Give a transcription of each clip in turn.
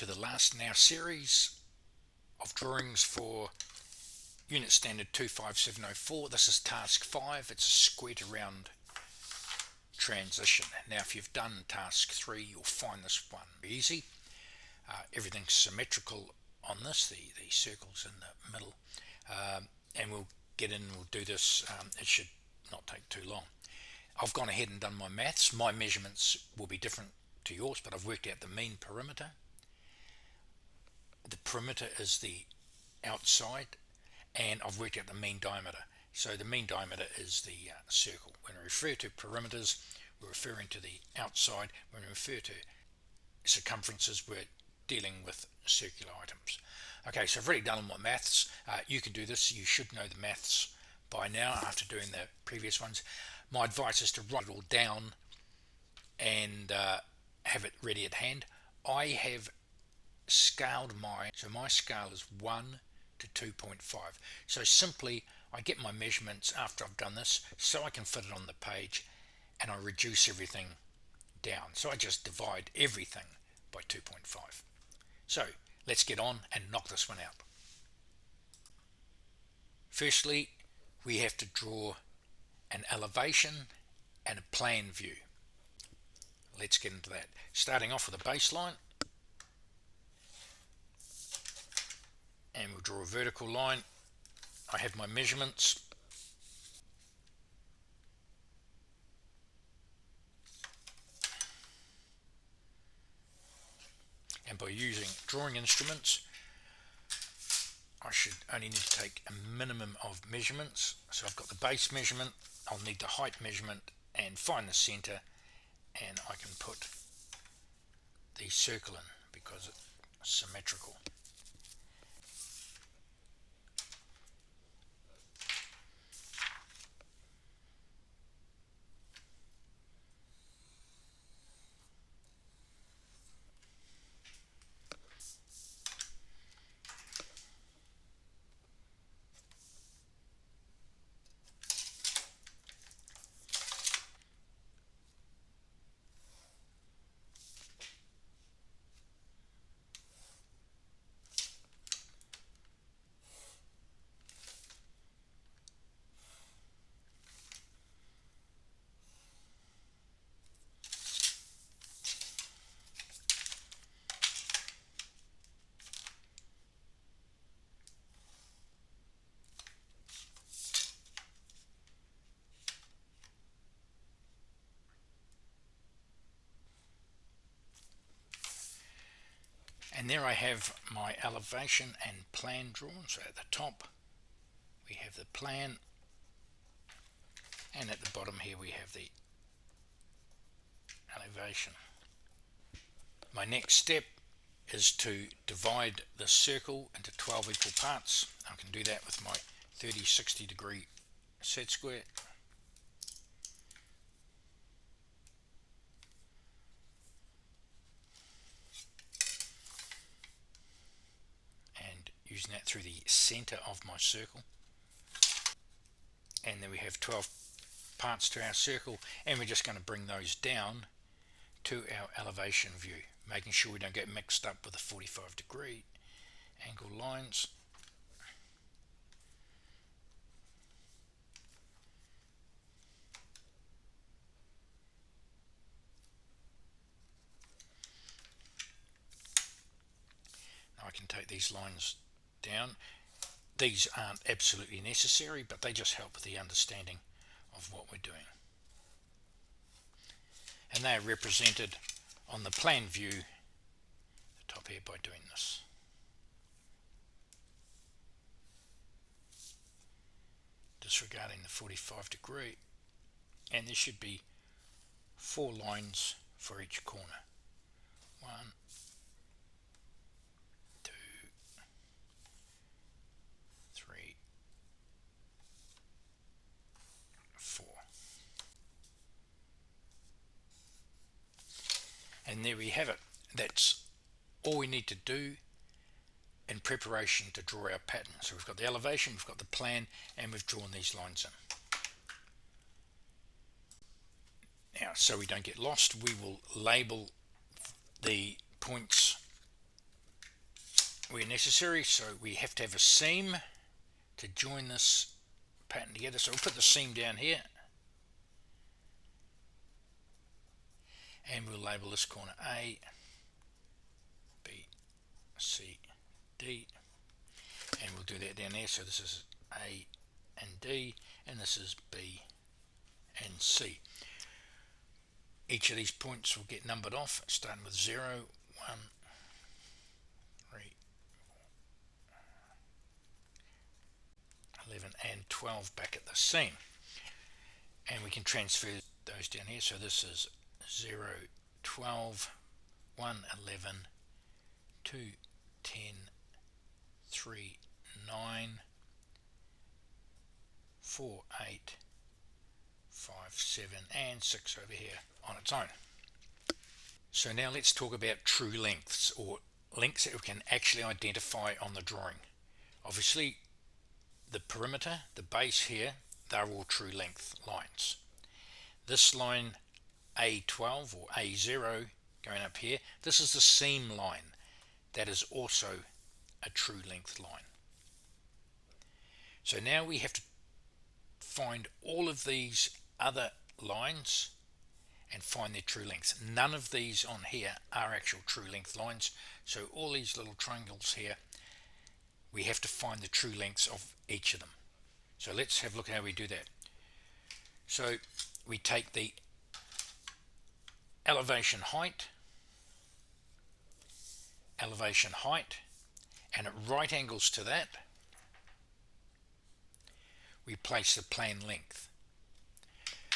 to the last in our series of drawings for Unit Standard 25704. This is task 5. It's a squared around transition. Now if you've done task 3, you'll find this one easy. Everything's symmetrical on this, the circle's in the middle, and we'll get in and we'll do this. It should not take too long. I've gone ahead and done my maths. My measurements will be different to yours, but I've worked out the mean perimeter. The perimeter is the outside, and I've worked out the mean diameter. So the mean diameter is the circle. When we refer to perimeters, we're referring to the outside. When we refer to circumferences, we're dealing with circular items. Okay, so I've already done all my maths. You can do this. You should know the maths by now after doing the previous ones. My advice is to write it all down and have it ready at hand. I have scaled so my scale is 1 to 2.5. So simply I get my measurements after I've done this so I can fit it on the page, and I reduce everything down. So I just divide everything by 2.5. So let's get on and knock this one out. Firstly, we have to draw an elevation and a plan view. Let's get into that. Starting off with a baseline, and we'll draw a vertical line. I have my measurements. And by using drawing instruments, I should only need to take a minimum of measurements. So I've got the base measurement, I'll need the height measurement, and find the center, and I can put the circle in because it's symmetrical. And there I have my elevation and plan drawn. So at the top we have the plan, and at the bottom here we have the elevation. My next step is to divide the circle into 12 equal parts. I can do that with my 30-60 degree set square. Using that through the center of my circle, and then we have 12 parts to our circle, and we're just going to bring those down to our elevation view, making sure we don't get mixed up with the 45 degree angle lines. Now I can take these lines down. These aren't absolutely necessary, but they just help with the understanding of what we're doing. And they are represented on the plan view, the top here, by doing this. Disregarding the 45 degree, and there should be 4 lines for each corner. 1, 2, 3, 4. And there we have it. That's all we need to do in preparation to draw our pattern. So we've got the elevation, we've got the plan, and we've drawn these lines in. Now, so we don't get lost, we will label the points where necessary. So we have to have a seam to join this pattern together. So we'll put the seam down here, and we'll label this corner A, B, C, D, and we'll do that down there. So this is A and D, and this is B and C. Each of these points will get numbered off, starting with 0, 1, 3, 11 and 12 back at the seam, and we can transfer those down here. So this is 0, 12, 1, 11, 2, 10, 3, 9, 4, 8, 5, 7 and 6 over here on its own. So now let's talk about true lengths, or lengths that we can actually identify on the drawing. Obviously the perimeter, the base here, they're all true length lines. This line A12 or A0 going up here, this is the seam line. That is also a true length line. So now we have to find all of these other lines and find their true lengths. None of these on here are actual true length lines, so all these little triangles here, we have to find the true lengths of each of them. So let's have a look at how we do that. So we take the elevation height, and at right angles to that, we place the plan length.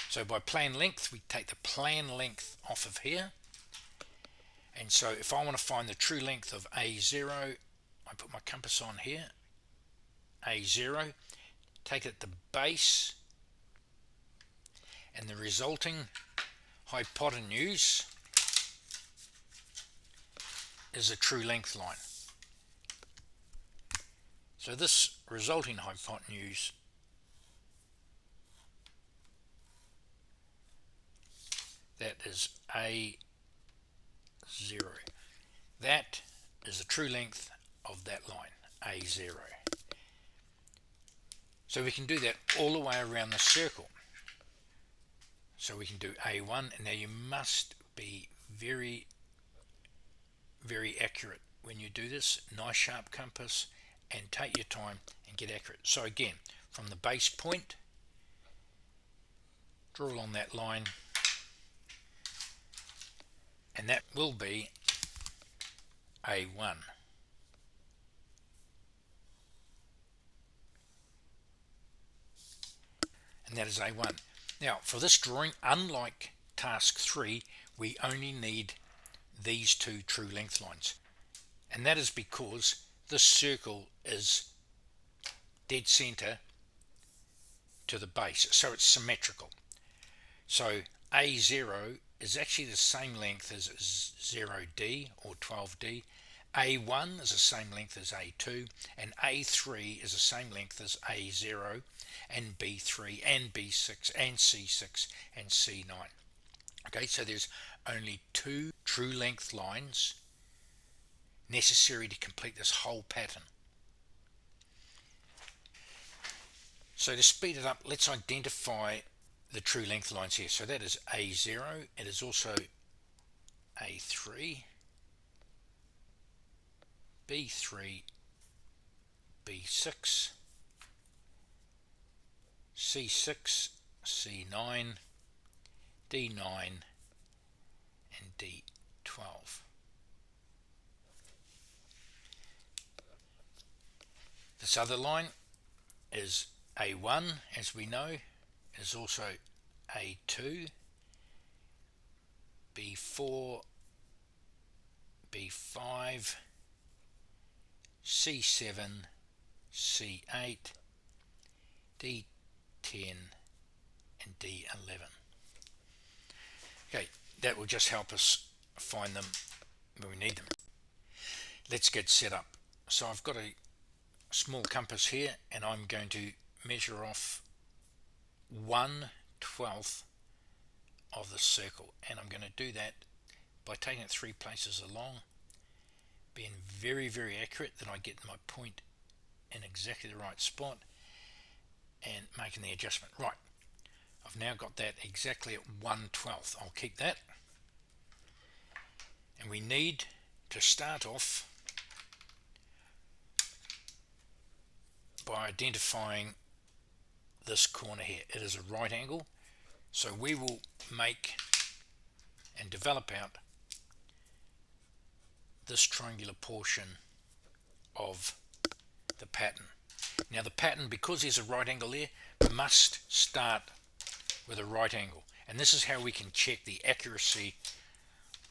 So by plan length, we take the plan length off of here. And so if I want to find the true length of A0, I put my compass on here, A0, take it at the base, and the resulting hypotenuse is a true length line. So this resulting hypotenuse that is A0. That is the true length of that line, A0. So we can do that all the way around the circle. So we can do A1, and now you must be very, very accurate when you do this. Nice sharp compass, and take your time and get accurate. So again, from the base point, draw along that line, and that will be A1. And that is A1. Now for this drawing, unlike task 3, we only need these two true length lines, and that is because this circle is dead center to the base, so it's symmetrical. So A0 is actually the same length as 0D or 12D. A1 is the same length as A2, and A3 is the same length as A0, and B3 and B6 and C6 and C9. Okay, so there's only two true length lines necessary to complete this whole pattern. So to speed it up, let's identify the true length lines here. So that is A0, it is also A3, B3, B6, C6, C9, D9 and D12. This other line is A1, as we know, is also A2, B4, B5, C7, C8, D10 and D11. Okay, that will just help us find them when we need them. Let's get set up. So I've got a small compass here, and I'm going to measure off 1/12 of the circle, and I'm going to do that by taking it 3 places along being very, very accurate, that I get my point in exactly the right spot and making the adjustment. Right, I've now got that exactly at 1/12. I'll keep that. And we need to start off by identifying this corner here. It is a right angle, so we will make and develop out this triangular portion of the pattern. Now the pattern, because there's a right angle there, must start with a right angle, and this is how we can check the accuracy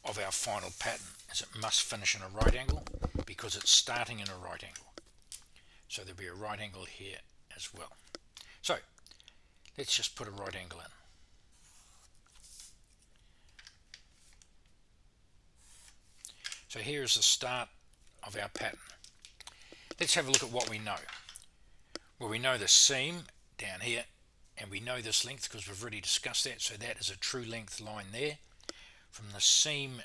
of our final pattern, as it must finish in a right angle because it's starting in a right angle. So there'll be a right angle here as well. So let's just put a right angle in. So here is the start of our pattern. Let's have a look at what we know. Well, we know the seam down here, and we know this length because we've already discussed that. So that is a true length line there from the seam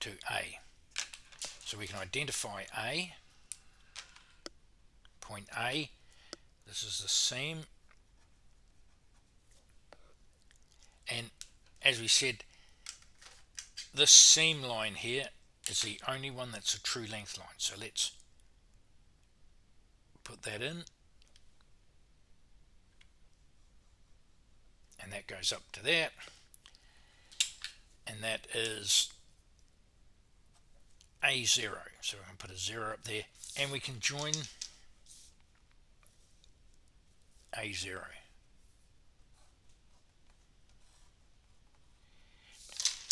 to A. So we can identify A, point A. This is the seam, and as we said, this seam line here is the only one that's a true length line. So let's put that in, and that goes up to that, and that is A0. So we can put a 0 up there, and we can join A0.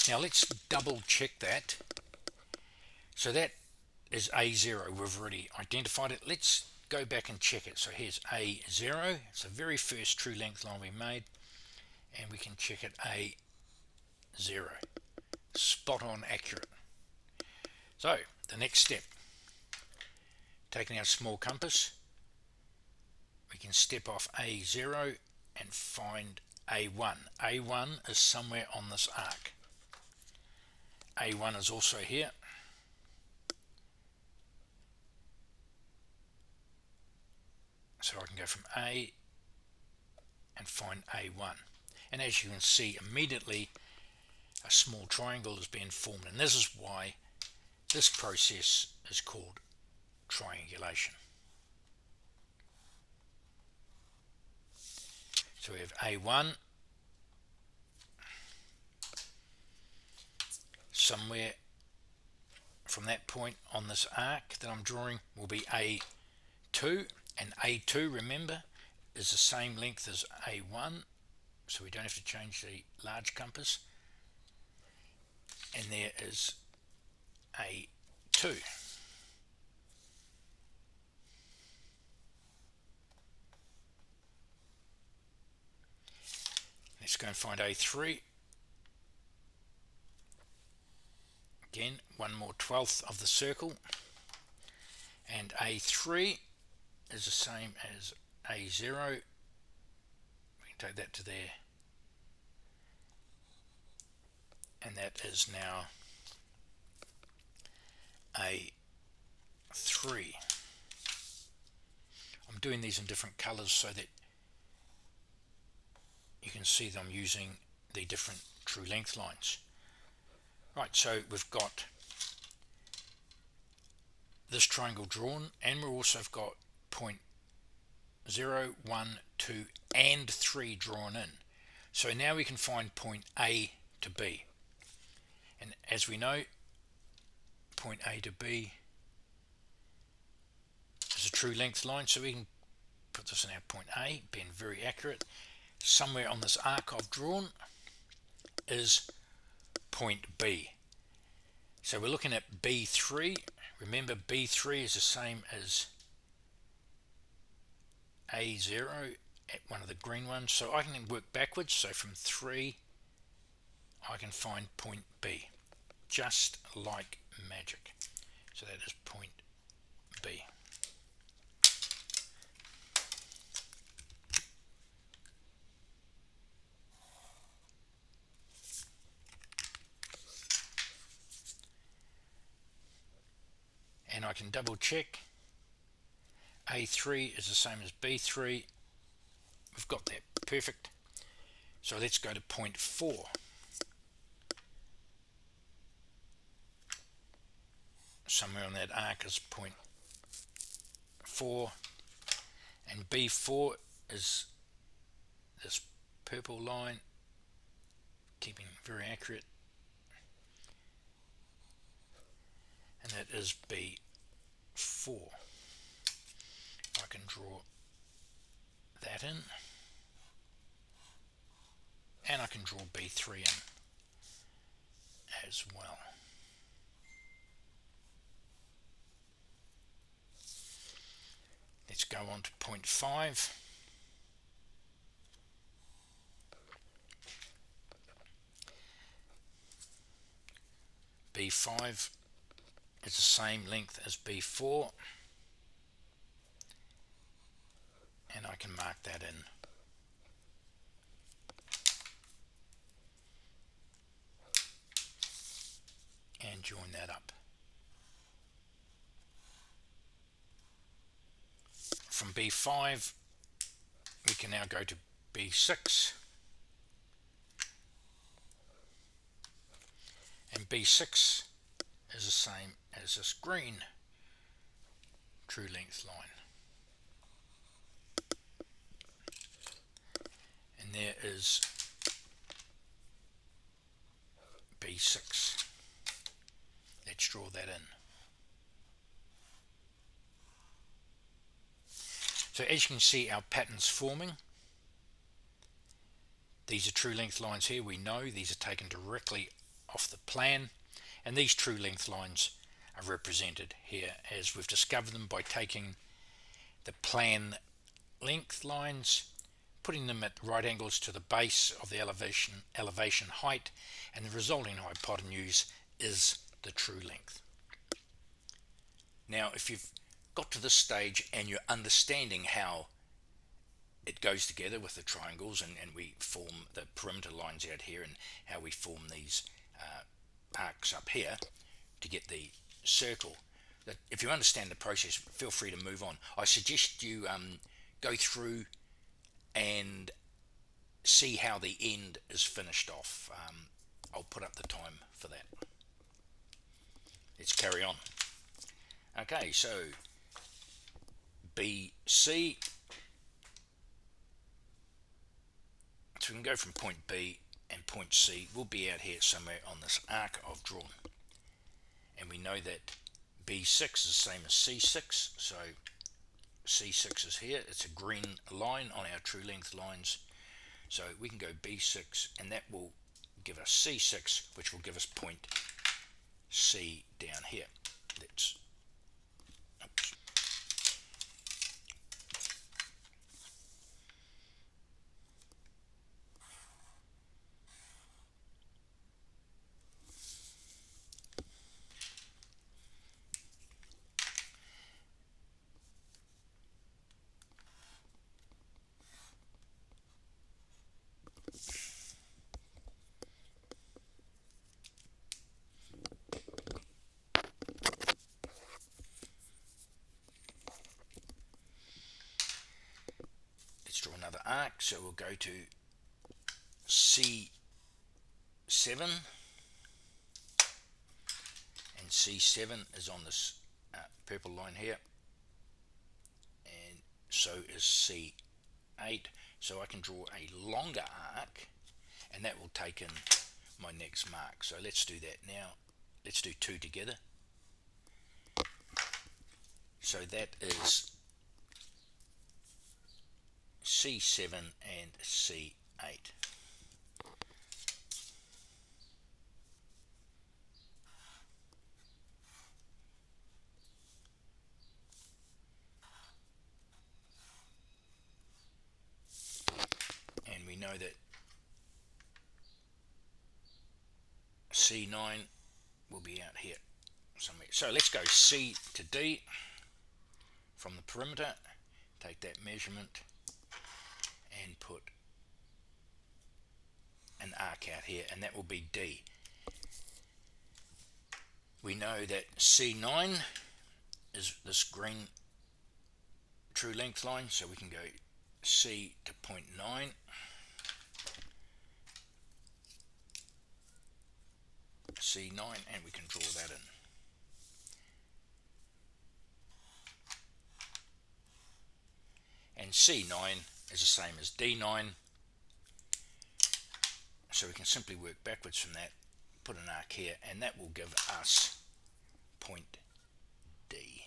Now let's double check that. So that is A0. We've already identified it. Let's go back and check it. So here's A0. It's the very first true length line we made, and we can check it A0. Spot on accurate. So the next step, taking our small compass, we can step off A0 and find A1. A1 is somewhere on this arc. A1 is also here. So I can go from A and find A1. And as you can see, immediately a small triangle is being formed, and this is why this process is called triangulation. So we have A1, somewhere from that point on this arc that I'm drawing will be A2, and A2, remember, is the same length as A1, so we don't have to change the large compass, and there is A2. Let's go and find A3. Again, one more 1/12 of the circle, and A3 is the same as A0. We can take that to there, and that is now A3. I'm doing these in different colors so that you can see that I'm using the different true length lines. Right, so we've got this triangle drawn, and we've also got point 0, 1, 2 and 3 drawn in. So now we can find point A to B, and as we know, point A to B is a true length line, so we can put this in our point A, being very accurate. Somewhere on this arc I've drawn is point B. So we're looking at B3. Remember, B3 is the same as A0 at one of the green ones, so I can work backwards. So from 3 I can find point B, just like magic. So that is point B. I can double check. A3 is the same as B3. We've got that, perfect. So let's go to point 4. Somewhere on that arc is point 4, and B4 is this purple line, keeping very accurate, and that is B4. I can draw that in, and I can draw B3 in as well. Let's go on to point 5. B5 is the same length as B4, and I can mark that in. And join that up. From B5 we can now go to B6, and B6 is the same as this green true length line, and there is B6. Let's draw that in. So as you can see, our pattern's forming. These are true length lines here. We know these are taken directly off the plan, and these true length lines are represented here as we've discovered them by taking the plan length lines, putting them at right angles to the base of the elevation height, and the resulting hypotenuse is the true length. Now if you've got to this stage and you're understanding how it goes together with the triangles, and we form the perimeter lines out here, and how we form these arcs up here to get the circle, that if you understand the process, feel free to move on. I suggest you go through and see how the end is finished off. I'll put up the time for that. Let's carry on. Okay, so BC, so we can go from point B, and point C will be out here somewhere on this arc I've drawn, and we know that B6 is the same as C6, so C6 is here. It's a green line on our true length lines, so we can go B6, and that will give us C6, which will give us point C down here. Let's draw another arc, so we'll go to C7, and C7 is on this purple line here, and so is C8, so I can draw a longer arc, and that will take in my next mark. So let's do that now. Let's do two together. So that is C7 and C8. And we know that C9 will be out here somewhere. So let's go C to D from the perimeter, take that measurement and put an arc out here, and that will be D. We know that C9 is this green true length line, so we can go C to 0.9, C9, and we can draw that in. And C9 is the same as D9, so we can simply work backwards from that, put an arc here, and that will give us point D.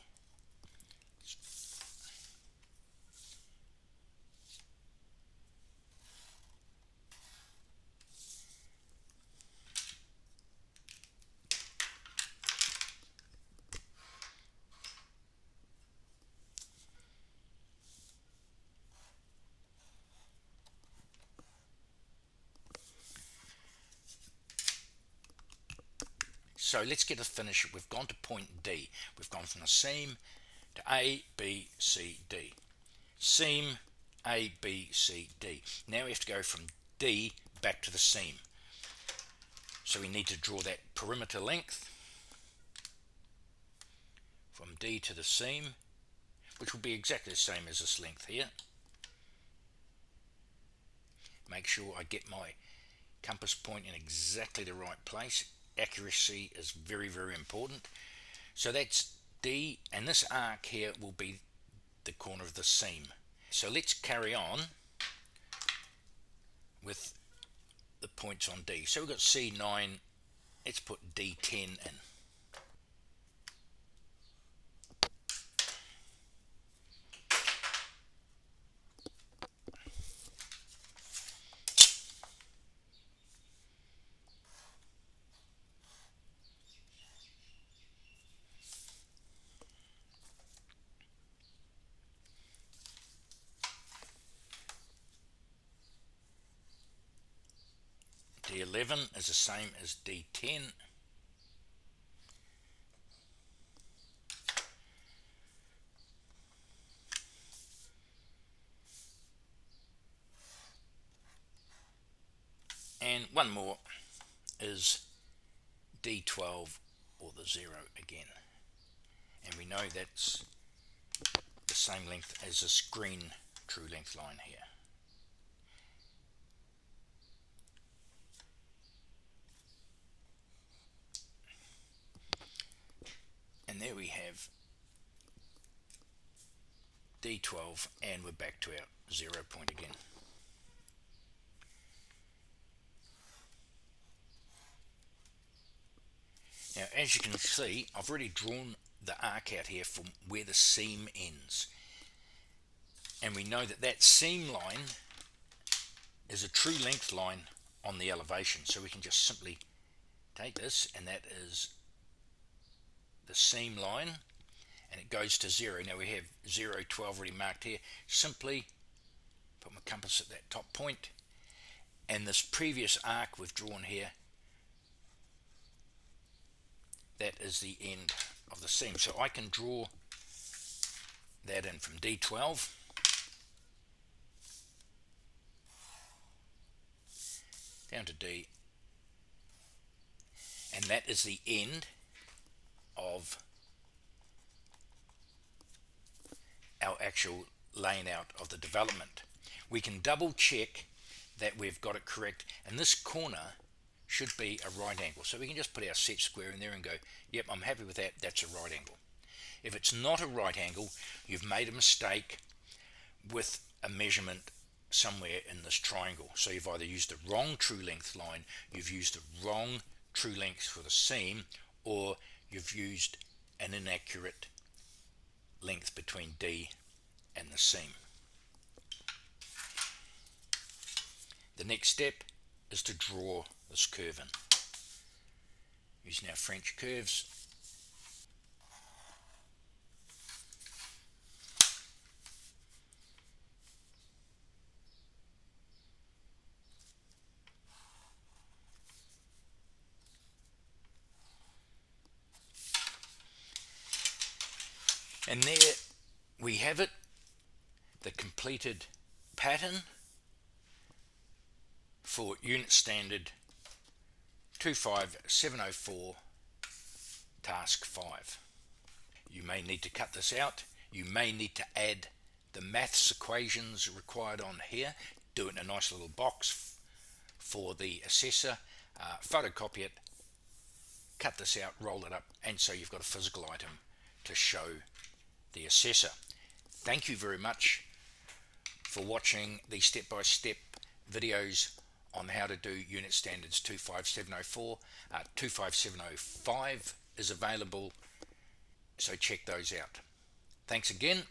So let's get a finish. We've gone to point D. We've gone from the seam to A, B, C, D. Seam, A, B, C, D. Now we have to go from D back to the seam. So we need to draw that perimeter length from D to the seam, which will be exactly the same as this length here. Make sure I get my compass point in exactly the right place. Accuracy is very, very important. So that's D, and this arc here will be the corner of the seam. So let's carry on with the points on D. So we've got C9, let's put D10 in. D11 is the same as D10. And one more is D12 or the 0 again. And we know that's the same length as this green true length line here. And there we have D12, and we're back to our 0 point again. Now, as you can see, I've already drawn the arc out here from where the seam ends. And we know that that seam line is a true length line on the elevation. So we can just simply take this, and that is the seam line, and it goes to 0. Now we have 0, 12 already marked here. Simply put my compass at that top point, and this previous arc we've drawn here, that is the end of the seam. So I can draw that in from D12 down to D, and that is the end of our actual laying out of the development. We can double check that we've got it correct, and this corner should be a right angle. So we can just put our set square in there and go, yep, I'm happy with that, that's a right angle. If it's not a right angle, you've made a mistake with a measurement somewhere in this triangle. So you've either used the wrong true length line, you've used the wrong true length for the seam, or you've used an inaccurate length between D and the seam. The next step is to draw this curve in using our French curves. And there we have it, the completed pattern for Unit Standard 25704 Task 5. You may need to cut this out. You may need to add the maths equations required on here. Do it in a nice little box for the assessor. Photocopy it, cut this out, roll it up, and so you've got a physical item to show the assessor. Thank you very much for watching the step-by-step videos on how to do Unit Standards 25704. 25705 is available, so check those out. Thanks again.